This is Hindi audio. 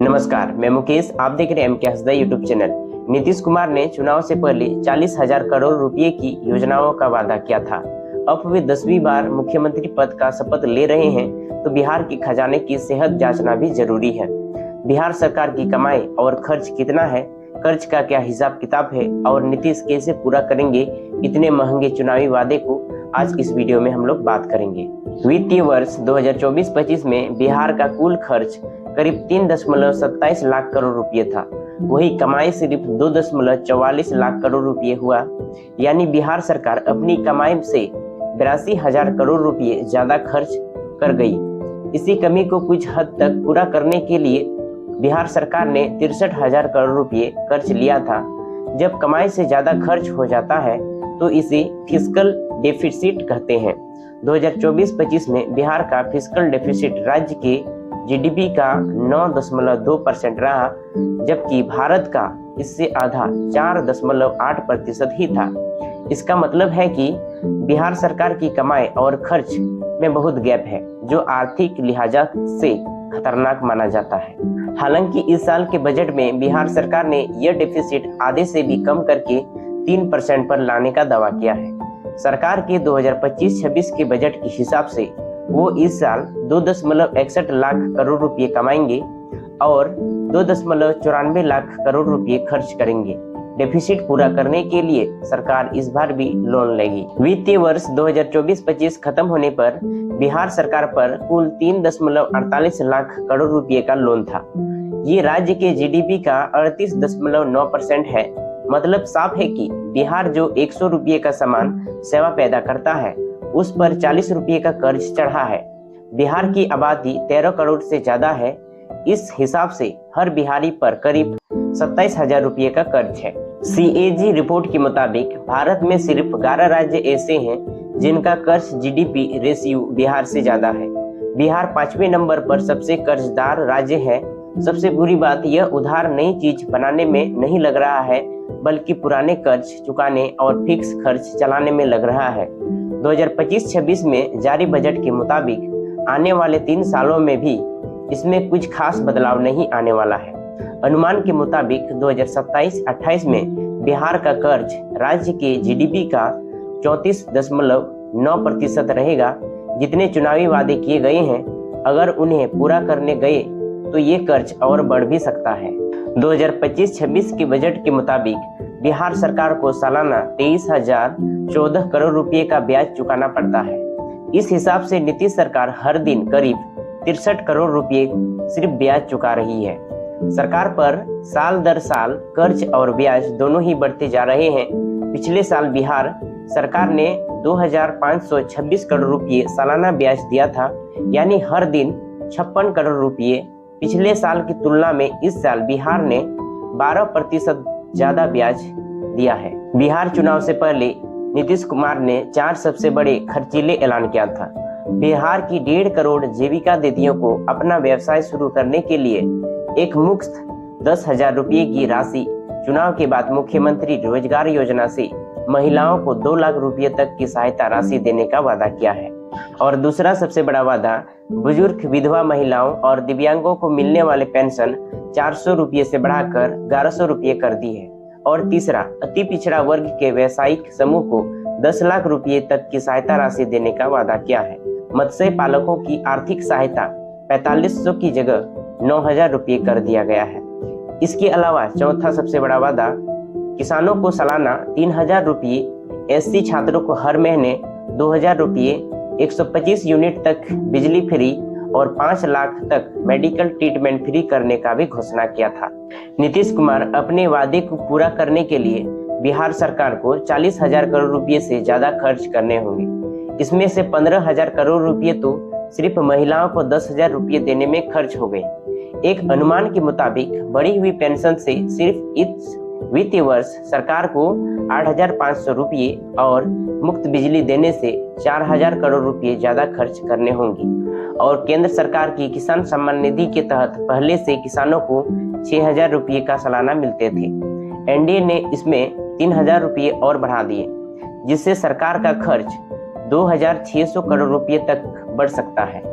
नमस्कार, मैं मुकेश। आप देख रहे हैं MK Hansda YouTube channel. Nitish Kumar ने चुनाव से पहले 40,000 करोड़ रुपए की योजनाओं का वादा किया था। अब वे 10वीं बार मुख्यमंत्री पद का शपथ ले रहे हैं, तो बिहार के खजाने की सेहत जांचना भी जरूरी है। बिहार सरकार की कमाई और खर्च कितना है, कर्ज का क्या हिसाब किताब है और नीतीश कैसे पूरा करेंगे इतने महंगे चुनावी वादे को, आज इस वीडियो में हम लोग बात करेंगे। वित्तीय वर्ष 2024-25 में बिहार का कुल खर्च करीब 3.27 लाख करोड़ रुपए था। वही कमाई सिर्फ 2.44 लाख करोड़ रुपए हुआ। यानी बिहार सरकार अपनी कमाई से 82,000 करोड़ रुपए ज्यादा खर्च कर गई। इसी कमी को कुछ हद तक पूरा करने के लिए बिहार सरकार ने 63,000 करोड़ रुपए कर्ज लिया था। जब कमाई से ज्यादा खर्च हो जाता है तो इसे फिस्कल डेफिसिट कहते हैं। 2024-25 में बिहार का फिस्कल डेफिसिट राज्य के जीडीपी का 9.2% रहा, जबकि भारत का इससे आधा 4.8% ही था। इसका मतलब है कि बिहार सरकार की कमाई और खर्च में बहुत गैप है, जो आर्थिक लिहाजा से खतरनाक माना जाता है। हालांकि इस साल के बजट में बिहार सरकार ने यह डेफिसिट आधे से भी कम करके 3% पर लाने का दावा किया है। सरकार के 2025-26 के बजट के हिसाब से वो इस साल 2.61 लाख करोड़ रुपए कमाएंगे और 2.94 लाख करोड़ रुपए खर्च करेंगे। डेफिसिट पूरा करने के लिए सरकार इस बार भी लोन लेगी। वित्तीय वर्ष 2024-25 खत्म होने पर बिहार सरकार पर कुल 3.48 लाख करोड़ रुपए का लोन था। ये राज्य के जीडीपी का 38.9% है। मतलब साफ है कि बिहार जो 100 रुपये का सामान सेवा पैदा करता है, उस पर 40 रुपये का कर्ज चढ़ा है। बिहार की आबादी 13 करोड़ से ज्यादा है। इस हिसाब से हर बिहारी पर करीब 27,000 रुपये का कर्ज है। CAG रिपोर्ट के मुताबिक भारत में सिर्फ 11 राज्य ऐसे हैं जिनका कर्ज जीडीपी रेशियो बिहार से ज्यादा है। बिहार 5वें नंबर पर सबसे कर्जदार राज्य है। सबसे बुरी बात यह उधार नई चीज बनाने में नहीं लग रहा है, बल्कि पुराने कर्ज चुकाने और फिक्स खर्च चलाने में लग रहा है। 2025-26 में जारी बजट के मुताबिक आने वाले 3 सालों में भी इसमें कुछ खास बदलाव नहीं आने वाला है। अनुमान के मुताबिक 2027-28 में बिहार का कर्ज राज्य के जीडीपी का 34.9% रहेगा। जितने चुनावी वादे किए गए हैं, अगर उन्हें पूरा करने गए तो ये कर्ज और बढ़ भी सकता है। 2025-26 के बजट के मुताबिक बिहार सरकार को सालाना 23,014 करोड़ रुपए का ब्याज चुकाना पड़ता है। इस हिसाब से नीतीश सरकार हर दिन करीब 63 करोड़ रुपए सिर्फ ब्याज चुका रही है। सरकार पर साल दर साल कर्ज और ब्याज दोनों ही बढ़ते जा रहे हैं। पिछले साल बिहार सरकार ने 2,526 करोड़ रुपए सालाना ब्याज दिया था, यानी हर दिन 56 करोड़ रुपए। पिछले साल की तुलना में इस साल बिहार ने 12% ज्यादा ब्याज दिया है। बिहार चुनाव से पहले नीतीश कुमार ने 4 सबसे बड़े खर्चीले ऐलान किया था। बिहार की 1.5 करोड़ जीविका दीदियों को अपना व्यवसाय शुरू करने के लिए एक मुफ्त 10,000 रुपये की राशि, चुनाव के बाद मुख्यमंत्री रोजगार योजना से महिलाओं को 2 लाख रुपये तक की सहायता राशि देने का वादा किया है। और दूसरा सबसे बड़ा वादा बुजुर्ग, विधवा महिलाओं और दिव्यांगों को मिलने वाले पेंशन 400 रुपये से बढ़ाकर 1100 रुपये कर दी है। और तीसरा, अति पिछड़ा वर्ग के व्यवसायिक समूह को 10 लाख रुपये तक की सहायता राशि देने का वादा किया है। मत्स्य पालकों की आर्थिक सहायता 4500 की जगह 9,000 रुपये कर दिया गया है। इसके अलावा चौथा सबसे बड़ा वादा, किसानों को सालाना 3,000 रुपये, SC छात्रों को हर महीने 2,000 रुपये, 125 यूनिट तक बिजली फ्री और 5 लाख तक मेडिकल ट्रीटमेंट फ्री करने का भी घोषणा किया था। नीतीश कुमार अपने वादे को पूरा करने के लिए बिहार सरकार को 40,000 करोड़ रुपए से ज्यादा खर्च करने होंगे। इसमें से 15,000 करोड़ रुपए तो सिर्फ महिलाओं को 10,000 रुपये देने में खर्च हो गए। एक अनुमान के मुताबिक बढ़ी हुई पेंशन से सिर्फ इस वित्तीय वर्ष सरकार को 8,500 रुपये और मुफ्त बिजली देने से 4,000 करोड़ रुपये ज्यादा खर्च करने होंगे। और केंद्र सरकार की किसान सम्मान निधि के तहत पहले से किसानों को 6,000 रुपये का सालाना मिलते थे। एनडीए ने इसमें 3,000 रुपये और बढ़ा दिए, जिससे सरकार का खर्च 2,600 करोड़ रुपये तक बढ़ सकता है।